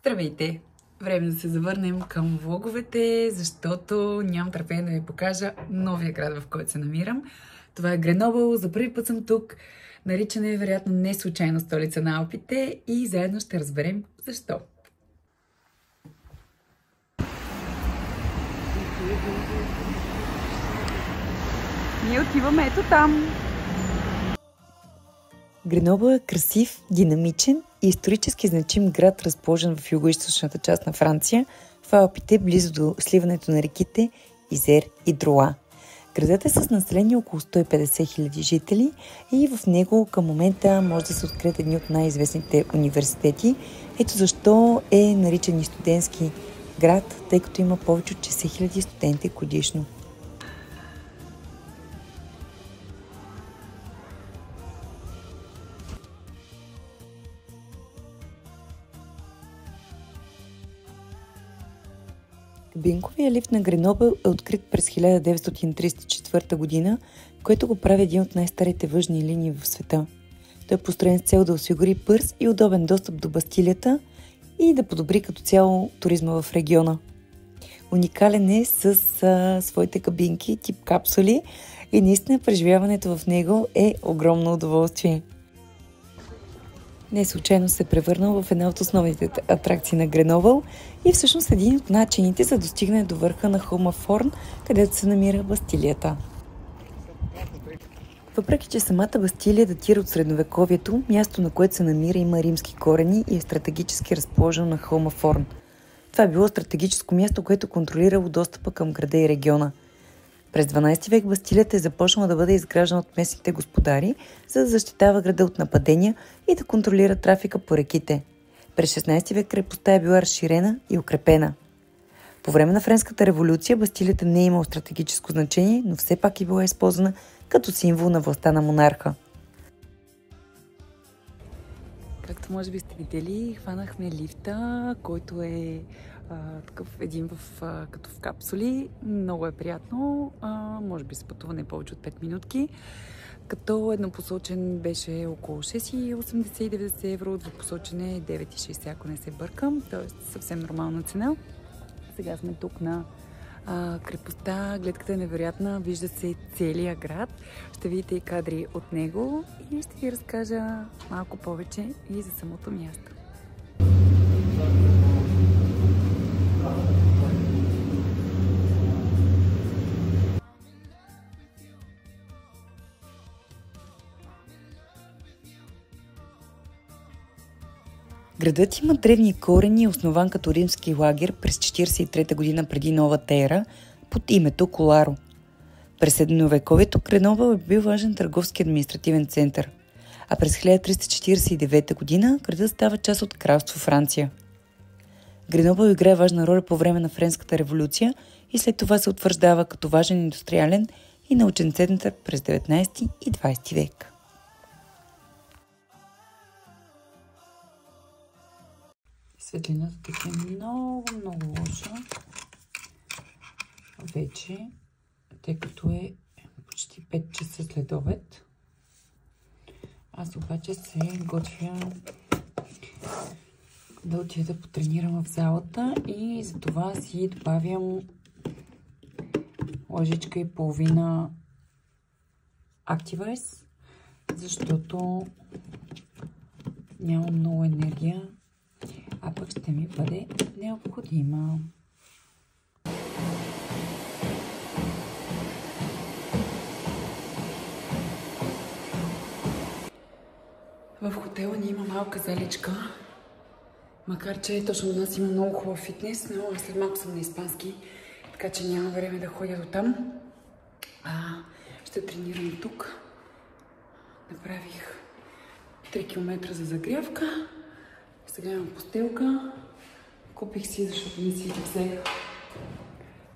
Здравейте! Време да се завърнем към влоговете, защото нямам търпение да ви покажа новия град, в който се намирам. Това е Гренобъл, за първи път съм тук. Наричане вероятно не случайно столица на Алпите и заедно ще разберем защо. Ние отиваме ето там. Гренобъл е красив, динамичен и исторически значим град, разположен в югоизточната част на Франция, в Алпите, близо до сливането на реките Изер и Дроа. Градът е с население около 150 000 жители и в него към момента може да се открият едни от най-известните университети. Ето защо е наричан и студентски град, тъй като има повече от 60 000 студенти годишно. Кабинковия лифт на Гренобъл е открит през 1934 година, което го прави един от най-старите въжени линии в света. Той е построен с цел да осигури бърз и удобен достъп до Бастилията и да подобри като цяло туризма в региона. Уникален е с своите кабинки тип капсули и наистина преживяването в него е огромно удоволствие. Не случайно се е превърнал в една от основните атракции на Гренобъл и всъщност един от начините за достигане до върха на Холма Форн, където се намира Бастилията. Въпреки че самата Бастилия датира от средновековието, място на което се намира има римски корени и е стратегически разположено на Холма Форн. Това е било стратегическо място, което контролирало достъпа към града и региона. През 12 век Бастилията е започнала да бъде изграждана от местните господари, за да защитава града от нападения и да контролира трафика по реките. През 16 век крепостта е била разширена и укрепена. По време на Френската революция Бастилията не е имала стратегическо значение, но все пак е била използвана като символ на властта на монарха. Както може би сте видели, хванахме лифта, който е такъв един като в капсули. Много е приятно. Може би с пътуване повече от 5 минутки. Като еднопосочен беше около 6,80-90 евро, двупосочен е 9,60, ако не се бъркам. Тоест съвсем нормална цена. Сега сме тук на крепостта. Гледката е невероятна. Вижда се целия град. Ще видите и кадри от него и ще ви разкажа малко повече и за самото място. Градът има древни корени и е основан като римски лагер през 43 година преди новата ера под името Коларо. През средновековието Гренобъл е бил важен търговски административен център, а през 1349 година градът става част от кралство Франция. Гренобъл играе важна роля по време на Френската революция и след това се утвърждава като важен индустриален и научен център през 19 и 20 век. Светлината тук е много лоша вече, тъй като е почти 5 часа след обед. Аз обаче се готвя да отида да потренирам в залата и за това си добавям лъжичка и половина Activise, защото нямам много енергия, а пък ще ми бъде необходима. В хотела ни има малка заличка, макар че точно у нас има много хубав фитнес, но аз след малко съм на испански, така че няма време да ходя до там. Ще тренирам тук. Направих 3 км за загрявка. Сега имам постелка. Купих си, защото не си взех.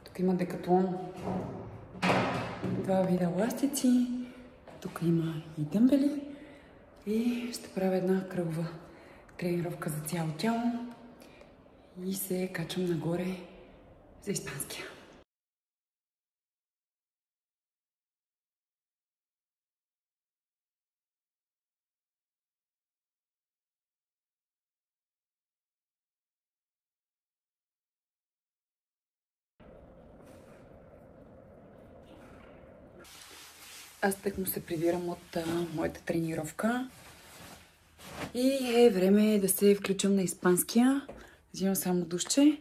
Тук има Декатлон. 2 вида ластици. Тук има и дъмбели. И ще правя една кръгова тренировка за цяло тяло. И се качвам нагоре за испанския. Аз тъкмо се прибирам от моята тренировка и е време да се включам на испанския. Взимам само душче.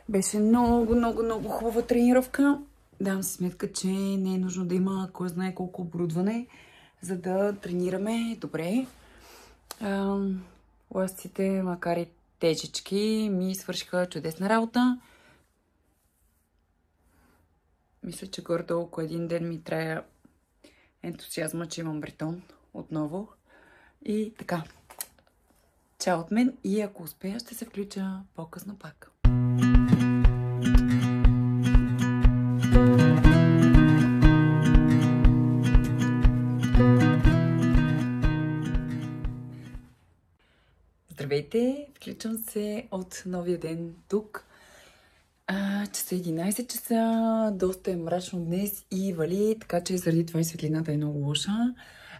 Беше много хубава тренировка. Давам си сметка, че не е нужно да има кой знае колко оборудване, за да тренираме добре. Ластите, макар и тежички, ми свършиха чудесна работа. Мисля, че горе-долу около един ден ми трая ентусиазма, че имам бретон отново. И така. Чао от мен и ако успея, ще се включа по-късно пак. Здравейте! Включвам се от новия ден тук. Часа 11 часа, доста е мрачно днес и вали, така че заради това и светлината е много лоша.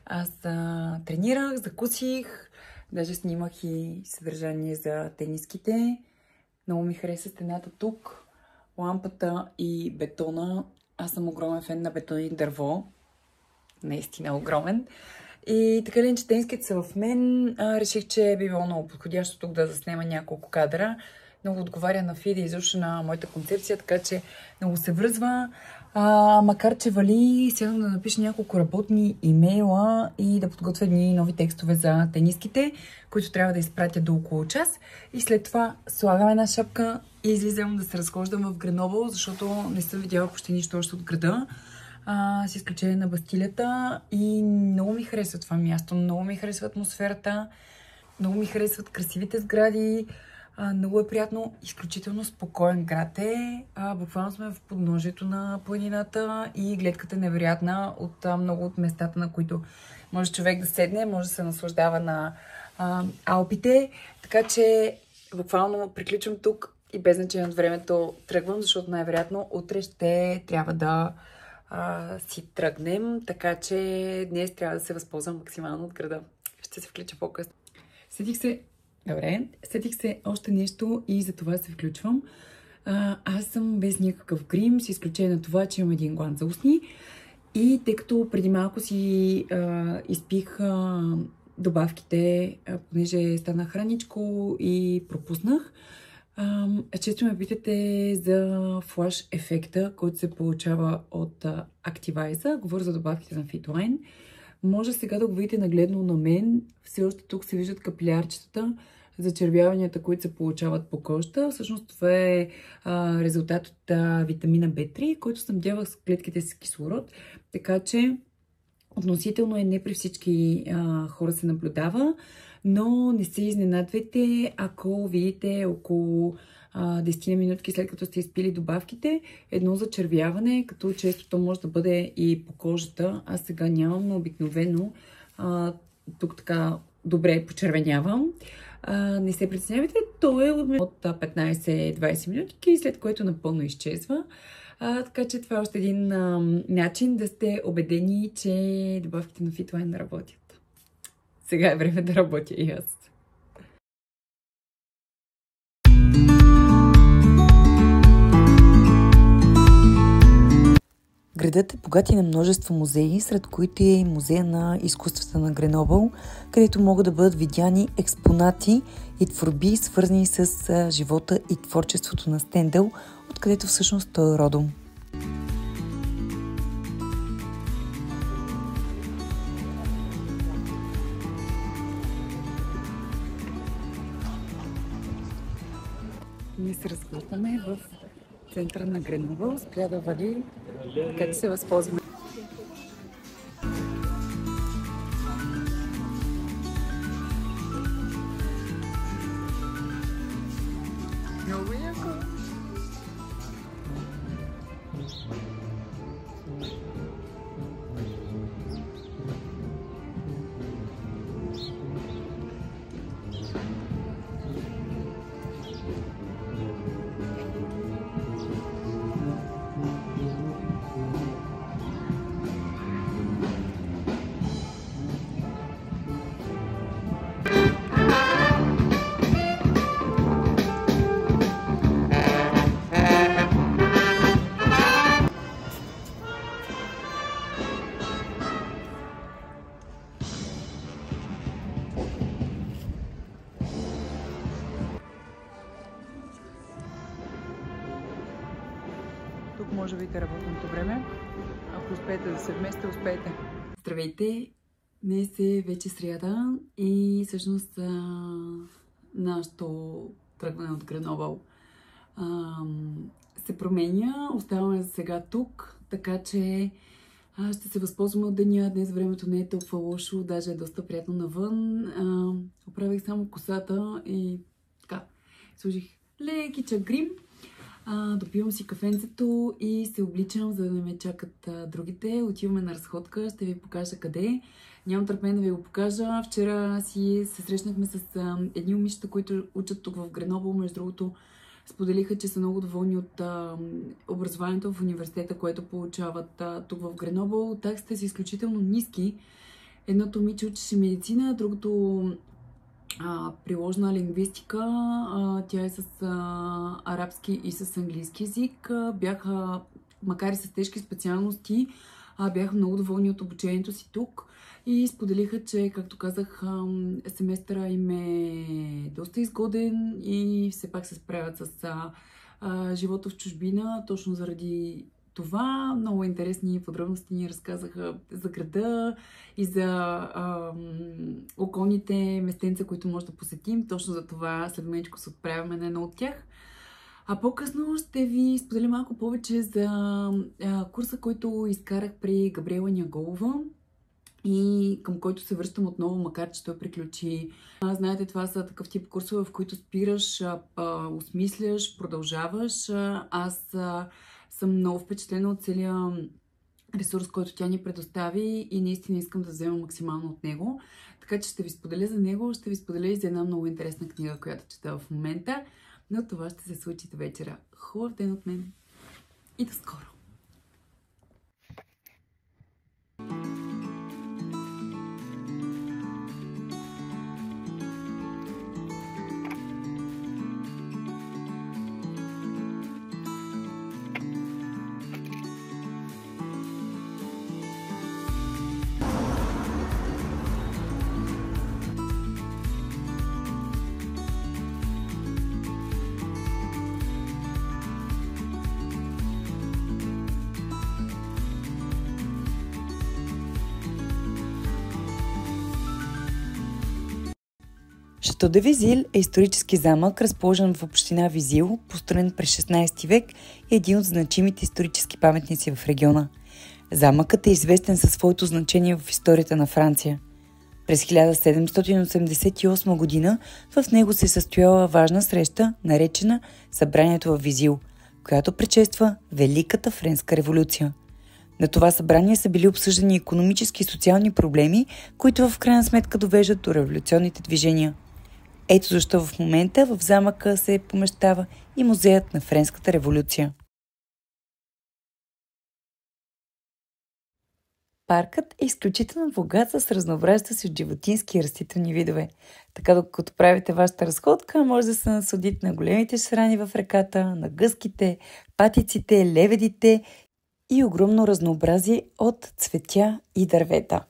Аз тренирах, закусих, даже снимах и съдържание за тениските. Много ми хареса стената тук, лампата и бетона. Аз съм огромен фен на бетон и дърво. Наистина огромен. И така ли, че тениските са в мен, реших, че би било много подходящо тук да заснема няколко кадра. Много отговаря на фида и изобщо на моята концепция, така че много се връзва. Макар че вали, сядам да напиша няколко работни имейла и да подготвя едни нови текстове за тениските, които трябва да изпратя до около час. И след това слагам една шапка и излизам да се разхождам в Греновъл, защото не съм видяла почти нищо още от града. С изключение на Бастилията. И много ми харесва това място, много ми харесва атмосферата, много ми харесват красивите сгради. Много е приятно, изключително спокоен град е. Буквално сме в подножието на планината и гледката е невероятна от много от местата, на които може човек да седне, може да се наслаждава на Алпите. Така че буквално приключвам тук и без значение от времето тръгвам, защото най-вероятно утре ще трябва да си тръгнем. Така че днес трябва да се възползвам максимално от града. Ще се включа по-късно. Сетих се още нещо и за това се включвам. Аз съм без никакъв грим, с изключение на това, че имам един глант за устни. И тъй като преди малко си изпих добавките, понеже стана храничко и пропуснах, често ме питате за флаш ефекта, който се получава от Activise. Говоря за добавките на Fitline. Може сега да го видите нагледно на мен. Все още тук се виждат капилярчетата, зачервяванията, които се получават по кожата. Всъщност това е резултат от витамина B3, който снабдява с клетките с кислород. Така че относително е не при всички хора се наблюдава, но не се изненадвайте, ако видите около 10 минутки след като сте изпили добавките, едно зачервяване, като често то може да бъде и по кожата. Аз сега нямам, но обикновено тук така добре почервенявам. Не се притеснявайте, то е от 15-20 минутки, след което напълно изчезва. Така че това е още един начин да сте убедени, че добавките на Fitline работят. Сега е време да работя и аз. Градът е богат и на множество музеи, сред които е и музея на изкуствата на Греновъл, където могат да бъдат видяни експонати и творби, свързани с живота и творчеството на Стендъл, откъдето всъщност той е родом. Ние се разхвърляме в центъра на Греновъл. Спря да вали, така че се възползваме. Много яко! може би да работното време. Ако успеете да се вместе, успеете. Здравейте! Днес е вече сряда и всъщност нашето тръгване от Греновъл се променя. Оставаме за сега тук, така че ще се възползваме от деня. Днес времето не е толкова лошо, даже е доста приятно навън. Оправих само косата и така, сложих лекичък грим. Допивам си кафенцето и се обличам, за да не ме чакат другите. Отиваме на разходка, ще ви покажа къде. Нямам търпение да ви го покажа. Вчера се срещнахме с едни момичета, които учат тук в Греновъл. Между другото, споделиха, че са много доволни от образованието в университета, което получават тук в Греновъл. Таксите са изключително ниски. Едното момиче учеше медицина, другото приложна лингвистика. Тя е с арабски и с английски език. Бяха, макар и с тежки специалности, бяха много доволни от обучението си тук и споделиха, че, както казах, семестъра им е доста изгоден и все пак се справят с живота в чужбина. Точно заради това много интересни подробности ни разказаха за града и за околните местенца, които може да посетим. Точно за това след малко се отправяме на едно от тях. А по-късно ще ви споделя малко повече за курса, който изкарах при Габриела Няголова и към който се връщам отново, макар че той приключи. Знаете, това са такъв тип курсове, в които спираш, осмисляш, продължаваш. Аз съм много впечатлена от целия ресурс, който тя ни предостави и наистина искам да взема максимално от него. Така че ще ви споделя за него, ще ви споделя и за една много интересна книга, която чета в момента. Но това ще се случи до вечера. Хубав ден от мен и до скоро! Шато де Визил е исторически замък, разположен в община Визил, построен през 16 век и един от значимите исторически паметници в региона. Замъкът е известен със своето значение в историята на Франция. През 1788 година в него се състояла важна среща, наречена Събранието в Визил, която предшества Великата френска революция. На това събрание са били обсъждани икономически и социални проблеми, които в крайна сметка довеждат до революционните движения. Ето защо в момента в замъка се помещава и музеят на Френската революция. Паркът е изключително богат с разнообразието си от животински и растителни видове. Така докато правите вашата разходка, може да се насладите на големите шарани в реката, на гъските, патиците, лебедите и огромно разнообразие от цветя и дървета.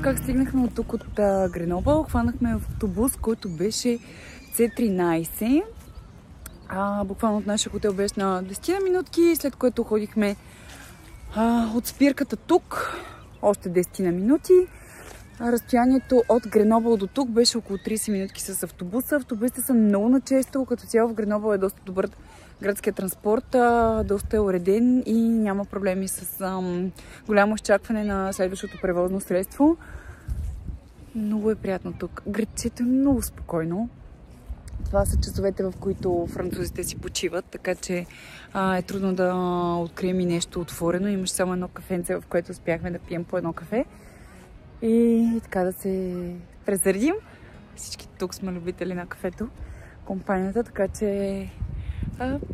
Как стигнахме от тук от Греновъл? Хванахме автобус, който беше C13. Буквално от нашия хотел беше на 10 минутки, след което ходихме от спирката тук още 10 минути. Разстоянието от Греновъл до тук беше около 30 минутки с автобуса. Автобусите са много начесто, като цяло в Греновъл е доста добър градския транспорт, доста е уреден и няма проблеми с голямо изчакване на следващото превозно средство. Много е приятно тук. Градчето е много спокойно. Това са часовете, в които французите си почиват, така че е трудно да открием и нещо отворено. Имаш само едно кафенце, в което успяхме да пием по едно кафе и така да се презаредим. Всички тук сме любители на кафето, компанията, така че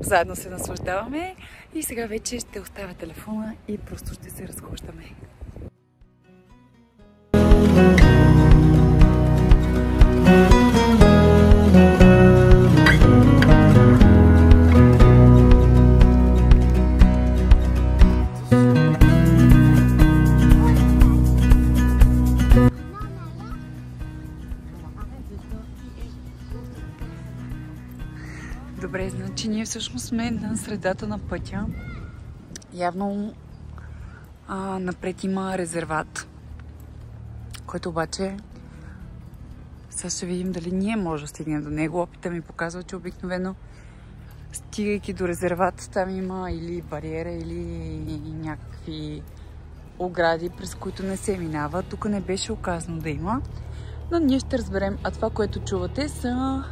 заедно се наслаждаваме и сега вече ще оставя телефона и просто ще се разхождаме. че ние всъщност сме на средата на пътя. Явно напред има резерват, който обаче сега ще видим дали ние може да стигнем до него. Опита ми показва, че обикновено стигайки до резерват, там има или бариера, или някакви огради, през които не се минава. Тук не беше оказано да има, но ние ще разберем. А това, което чувате, са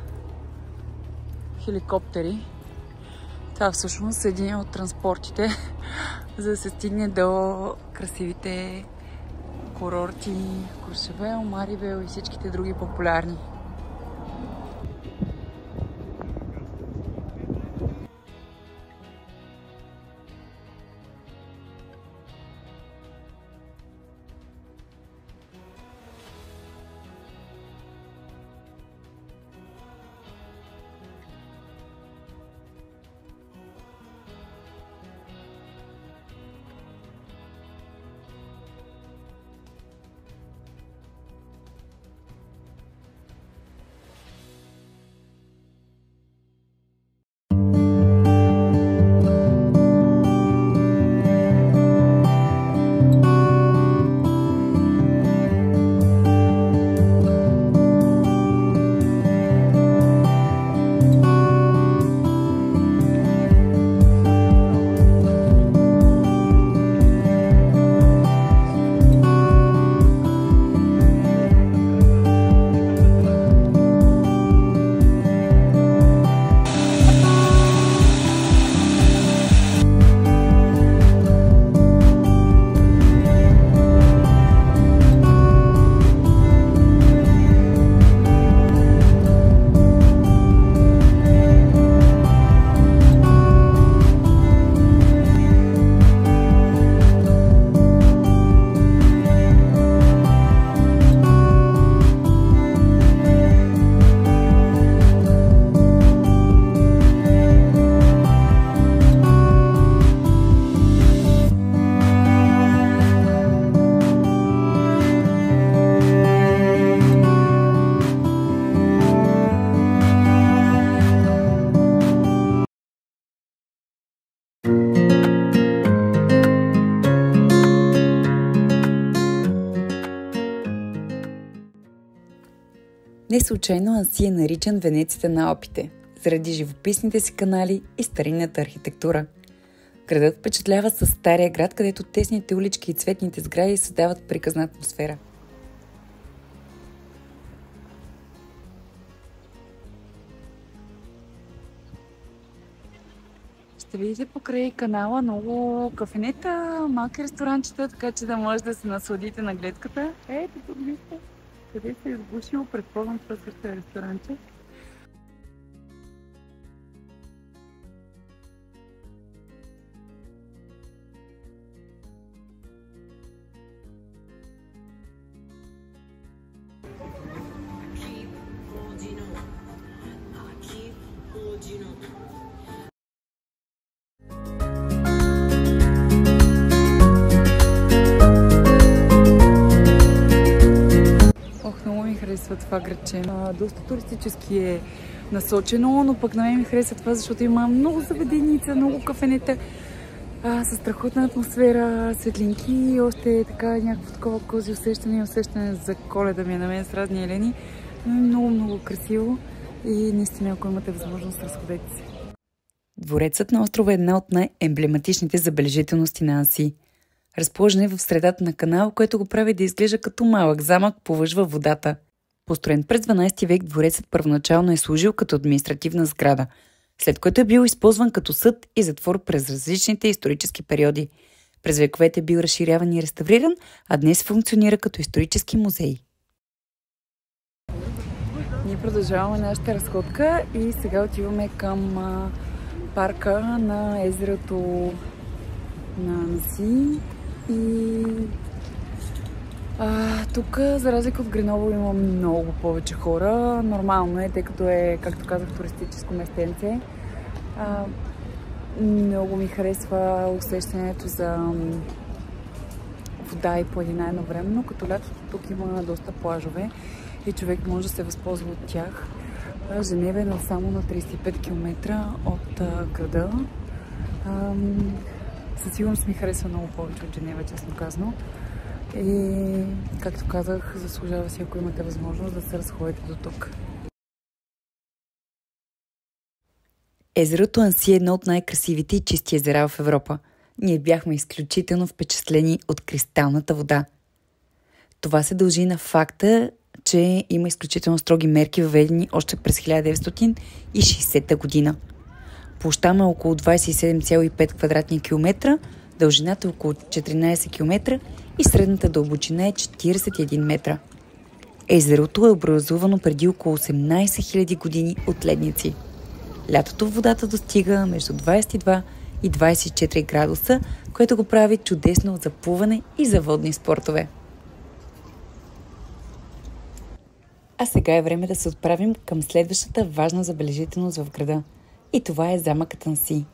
хеликоптери. Това всъщност е един от транспортите, за да се стигне до красивите курорти Куршевел, Марибел и всичките други популярни. Не случайно Анси е наричан Венецията на Алпите, заради живописните си канали и старинната архитектура. Градът впечатлява със стария град, където тесните улички и цветните сгради създават приказна атмосфера. Ще видите покрай канала много кафенета, малки ресторанчета, така че да може да се насладите на гледката. Ето тук вижте, къде се е избушило, предполагам, това също е ресторанче. Харесва това градче. Доста туристически е насочено, но пък на мен ми харесва това, защото има много заведеница, много кафенета със страхотна атмосфера, светлинки и още така някакво такова кози усещане за Коледа ми е на мен с разни елени. Много, много красиво и наистина, ако имате възможност, разходете се. Дворецът на острова е една от най-емблематичните забележителности на Анси. Разположен е в средата на канал, което го прави да изглежда като малък замък повъж във водата. Построен през 12 век, дворецът първоначално е служил като административна сграда, след което е бил използван като съд и затвор през различните исторически периоди. През вековете е бил разширяван и реставриран, а днес функционира като исторически музей. Ние продължаваме нашата разходка и сега отиваме към парка на езерото на Анси. И тук, за разлика от Греново, има много повече хора. Нормално е, тъй като е, както казах, туристическо местенце. Много ми харесва усещането за вода и планина едновременно, като лятото тук има доста плажове и човек може да се възползва от тях. Женева е само на 35 км от града. Със сигурност ми харесва много повече от Женева, честно казано. И, както казах, заслужава си, ако имате възможност да се разходите до тук. Езерото Анси е едно от най-красивите и чисти езера в Европа. Ние бяхме изключително впечатлени от кристалната вода. Това се дължи на факта, че има изключително строги мерки, въведени още през 1960 година. Площта е около 27,5 квадратни километра, дължината е около 14 км и средната дълбочина е 41 метра. Езерото е образувано преди около 18 000 години от ледници. Лятото водата достига между 22 и 24 градуса, което го прави чудесно за плуване и за водни спортове. А сега е време да се отправим към следващата важна забележителност в града. И това е замъкът Анси.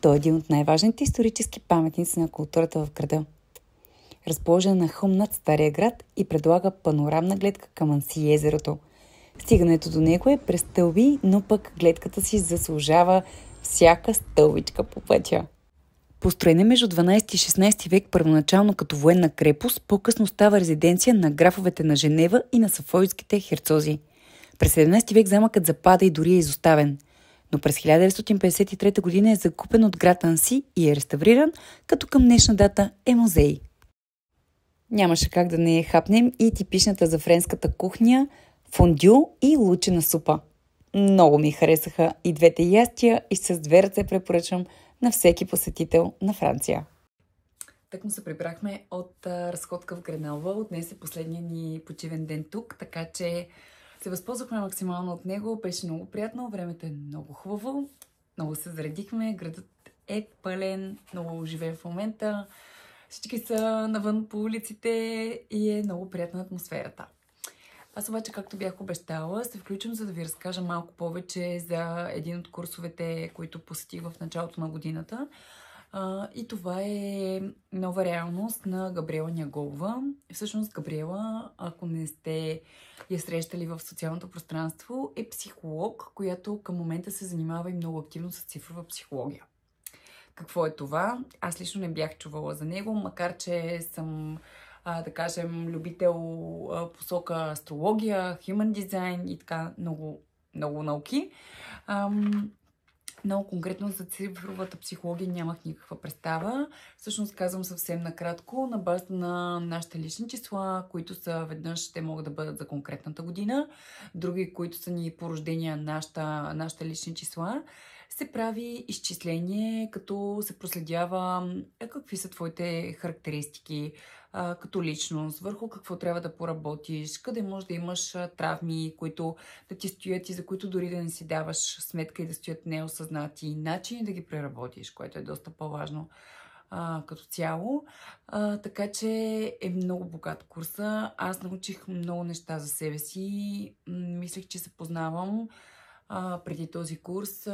Той е един от най-важните исторически паметници на културата в града. Разположен на хълм над Стария град и предлага панорамна гледка към Анси и езерото. Стигането до него е през стълби, но пък гледката си заслужава всяка стълбичка по пътя. Построена между 12 и 16 век първоначално като военна крепост, по-късно става резиденция на графовете на Женева и на сафойските херцози. През 17 век замъкът запада и дори е изоставен, но през 1953 година е закупен от град Анси и е реставриран, като към днешна дата е музей. Нямаше как да не хапнем и типичната за френската кухня фондю и лучена супа. Много ми харесаха и двете ястия и с две ръце препоръчвам на всеки посетител на Франция. Так му се прибрахме от разходка в Греновал. Днес е последния ни почивен ден тук, така че се възползвахме максимално от него. Беше много приятно, времето е много хубаво. Много се заредихме, градът е пълен, много живеем в момента. Всички са навън по улиците и е много приятна атмосферата. Аз обаче, както бях обещала, се включвам, за да ви разкажа малко повече за един от курсовете, които посетих в началото на годината. И това е нова реалност на Габриела Няголова. Всъщност Габриела, ако не сте я срещали в социалното пространство, е психолог, която към момента се занимава и много активно с цифрова психология. Какво е това? Аз лично не бях чувала за него, макар че съм, да кажем, любител посока астрология, human design и така много науки. Много конкретно за цифровата психология нямах никаква представа. Всъщност казвам съвсем накратко, на базата на нашите лични числа, които са веднъж те могат да бъдат за конкретната година, други, които са ни порождения нашите лични числа, се прави изчисление, като се проследява какви са твоите характеристики като личност, върху какво трябва да поработиш, къде може да имаш травми, които да ти стоят и за които дори да не си даваш сметка и да стоят неосъзнати, начини да ги преработиш, което е доста по-важно като цяло. Така че е много богат курса. Аз научих много неща за себе си. Мислех, че се познавам преди този курс.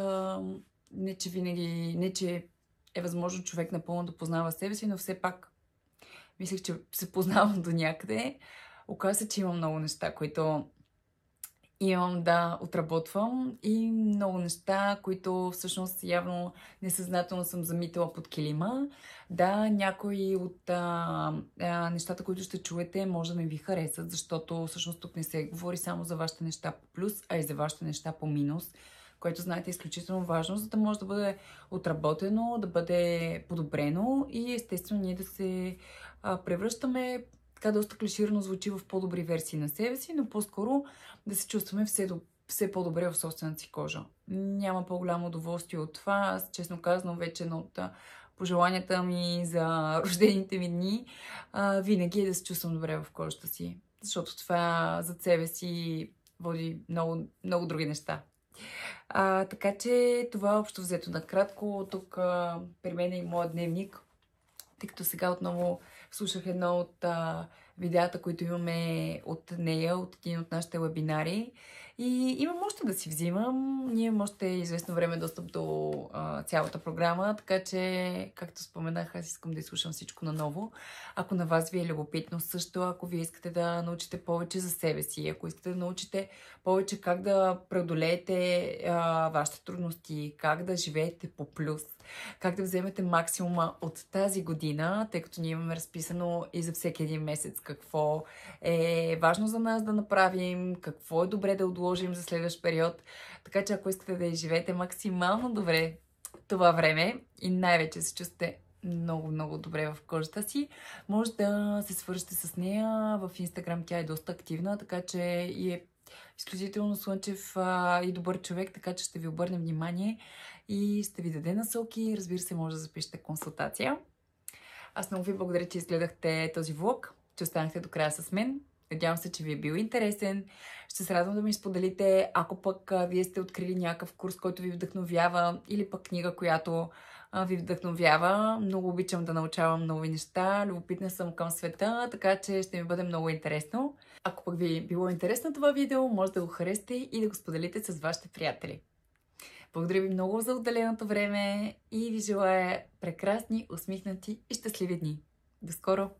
Не, че е възможно човек напълно да познава себе си, но все пак мислех, че се познавам до някъде. Оказва се, че има много неща, които имам да отработвам и много неща, които всъщност явно несъзнателно съм замитала под килима. Да, някои от нещата, които ще чуете, може да не ви харесат, защото всъщност тук не се говори само за вашите неща по плюс, а и за вашите неща по минус, което, знаете, е изключително важно, за да може да бъде отработено, да бъде подобрено и естествено ние да се превръщаме, така доста клиширано звучи, в по-добри версии на себе си, но по-скоро да се чувстваме все по-добре в собствената си кожа. Няма по-голямо удоволствие от това. Аз, честно казано, вече едно от пожеланията ми за рождените ми дни винаги е да се чувствам добре в кожата си, защото това зад себе си води много, много други неща. Така че това общо взето накратко. Тук при мен е и моят дневник, тъй като сега отново слушах едно от видеята, които имаме от нея, от един от нашите вебинари. И имам още да си взимам. Ние имам още известно време достъп до цялата програма, така че, както споменах, аз искам да изслушам всичко наново. Ако на вас ви е любопитно също, ако вие искате да научите повече за себе си, ако искате да научите повече как да преодолеете вашите трудности, как да живеете по плюс, как да вземете максимума от тази година, тъй като ние имаме разписано и за всеки един месец какво е важно за нас да направим, какво е добре да отложим за следващ период. Така че ако искате да изживеете максимално добре това време и най-вече се чувствате много добре в кожата си, може да се свържете с нея в Инстаграм. Тя е доста активна, така че и е изключително слънчев и добър човек, така че ще ви обърнем внимание и ще ви даде насоки. Разбира се, може да запишете консултация. Аз много ви благодаря, че изгледахте този влог, че останахте до края с мен. Надявам се, че ви е бил интересен. Ще се радвам да ми споделите, ако пък вие сте открили някакъв курс, който ви вдъхновява, или пък книга, която ви вдъхновява. Много обичам да научавам нови неща. Любопитна съм към света, така че ще ми бъде много интересно. Ако пък ви е било интересно това видео, може да го харесате и да го споделите с вашите приятели. Благодаря ви много за отделеното време и ви желая прекрасни, усмихнати и щастливи дни. До скоро!